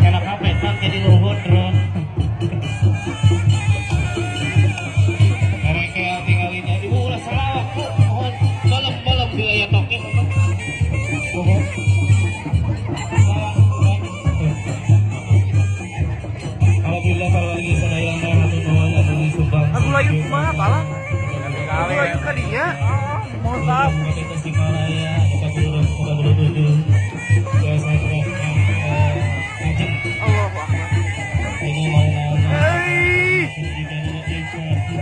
Enak apa kan jadi luhur terus. Mereka tinggalin jadi ulah salah. Mohon malam-malam biaya token. Alhamdulillah kalau lagi sayang atau nuhun atau disumbang. Aku lagi kumaha palah? Aku lagi kadinya. Mohon maaf. Kita Tasikmalaya, kita turun, kita berduduk. Ya saya ajak. Allahu Akbar. Ini mau nama. Hei.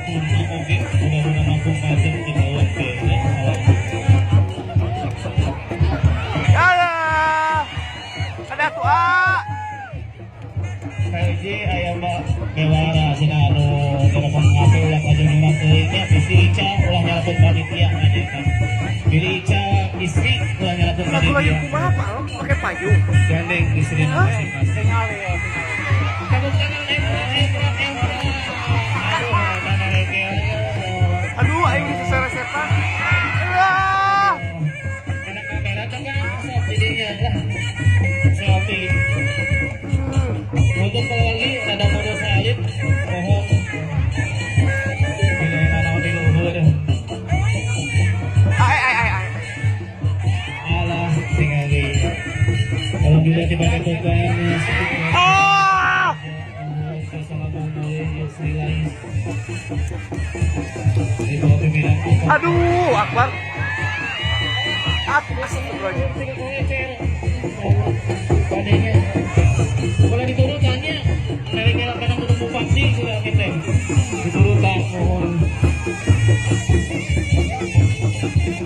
Mudah-mudahan mampu macet kita oke. Ya. Ada tuh KJ ayam mbak Dewara Sinano telepon ngape ulang aja nyurang keringnya visi Ica ulang nyalakan panitia aja kan pilih Ica istri ulang nyalakan Aku lagi panitia kumaha palah? Pakai payung. gandeng istri masing-masing Tinggal ya. kamu kenal aduh mana lagi Aduh, aing diseret setan. Ah. anak kamera kan sok jadinya lah selfie untuk lagi ada modal salib mohon ini anak di luhur Ai. alah tinggal di kalau juga dipakai token Ah. sama bumbu Sri lain di bawah pimpinan Aduh, Akbar. Astagfirullahaladzim. padanya boleh diturunkannya dari kadang ketemu bupati sudah kita diturunkan mohon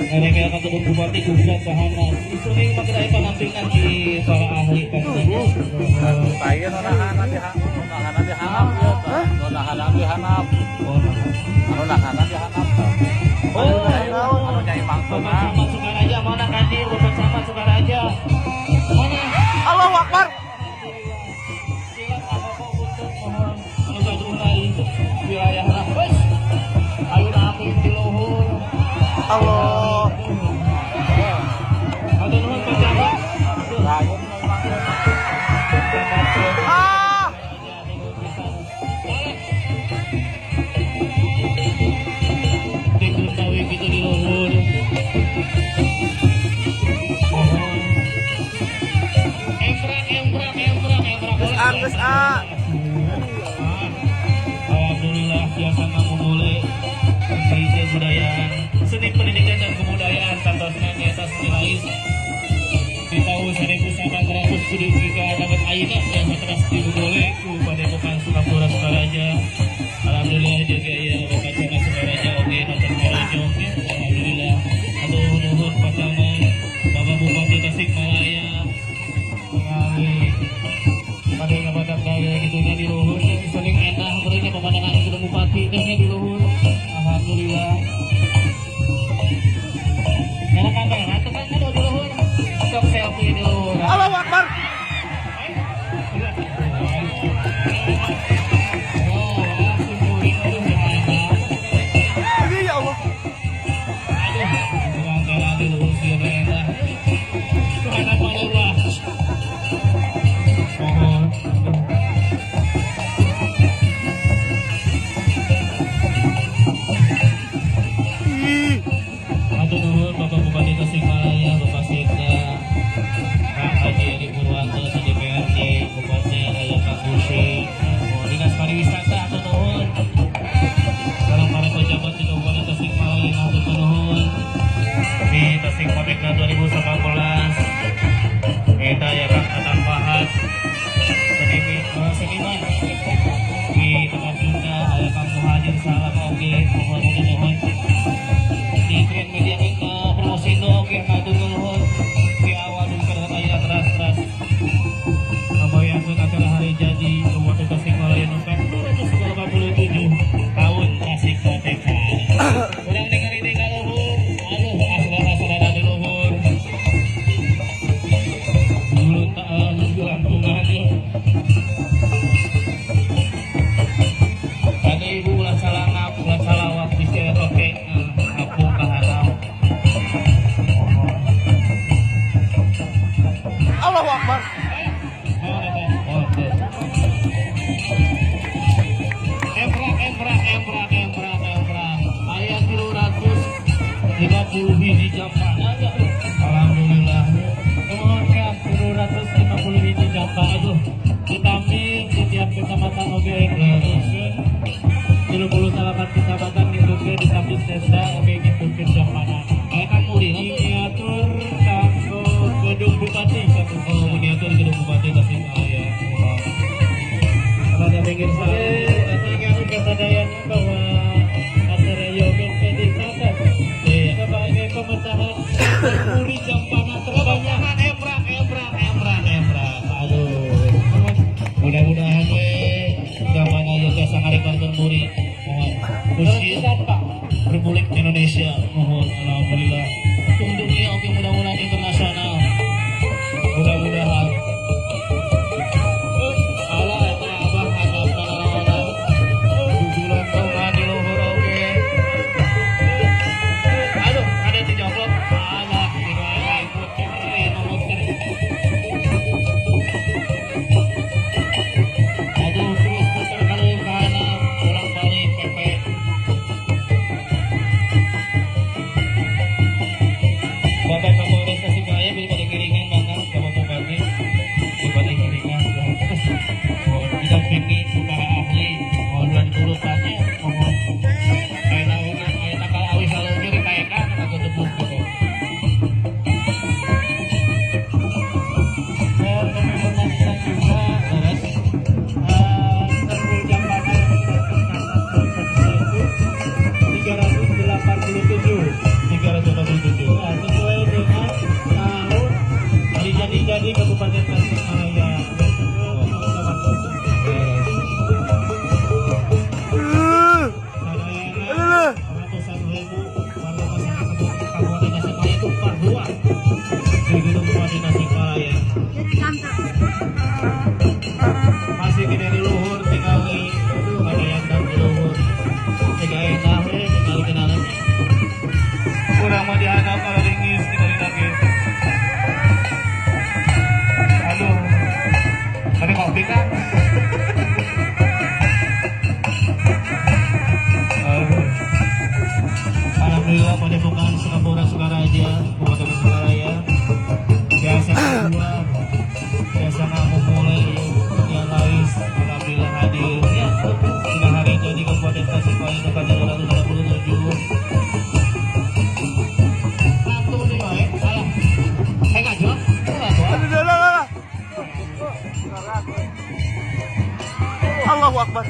dari kadang ketemu bupati kubrak bahana itu nih pakai penampingan di para ahli kan Saya nonahanan dihanap ya, nonahanan dihanap, nonahanan dihanap. Anu nyai maksudna. Bapak Sukaraja mana kandi Bapak sama Sukaraja mana Allahu Akbar. silat apa kok butuh mohon anu gaduna itu wilayah Rahbas ayo aku di luhur Allah. atau nuhun pejabat Ragun Ah. Dikuntawi gitu di luhur Geus A. Alhamdulillah biasa ngamu boleh di kebudayaan seni pendidikan dan kebudayaan santosna nyaeta seni lain di tahun 1900 kudu jika dapat ayeuna biasa teras boleh ku padepokan Sukapura Sukaraja. Alhamdulillah juga ya Bapak Sukaraja oke nonton Sukaraja oke alhamdulillah aduh nuhun pasangan Bapak Bupati Tasikmalaya mengalami pada yang badak gaya gitunya di luhur sering enak mereka pemandangan itu bupati dehnya di luhur alhamdulillah karena kamera itu kan ada di luhur sok selfie di luhur Allahu Akbar. Aduh ya Allah. Mohon oke teruskan 30 salapan kecamatan gitu ke di samping desa oke gitu ke Jampana kamu miniatur kanggo gedung bupati oh miniatur gedung bupati Tasikmalaya pada pinggir sana nanti kesadaran bahwa acara yoga di sana sebagai pemecahan muri Jampana terbanyak Embra aduh mudah-mudahan Jampana yoga sangat rekor muri usia Republik Indonesia mohon alhamdulillah tunduknya oke mudah-mudahan internasional mudah-mudahan ala eta abah anggap kana jujuran tongah di luhur oke aduh ada di joblok ala tinggal ikut kiri nomor aduh terus putar kali kanan bolak-balik pepet Bapak Kapolres Tasikmalaya bisa dikiringan mana Bapak Bupati bisa dikiringan didampingi para ahli mohon turutannya mohon kayak nakal awis selalu kiri kayak kan aku tepuk gitu dan kami informasikan juga beres Tanggul Jampana yang sudah tercatat itu 387 sesuai dengan tahun jadi Kabupaten Tasikmalaya ratusan ribu warga masyarakat Kabupaten Tasikmalaya itu perluas di gedung Bupati Tasikmalaya masih gini di luhur tinggal di ada yang dan di luhur tiga enak tinggal kenalan kurang mau dihadap kalau ringis tinggal di lagi aduh tadi kopi kan alhamdulillah pada bukan Sukabura Sukaraja Kabupaten Tasikmalaya biasa kedua biasa kamu mulai yang lain alhamdulillah hadir ya sudah hari jadi Kabupaten Tasikmalaya itu kan 267 Allahu Akbar.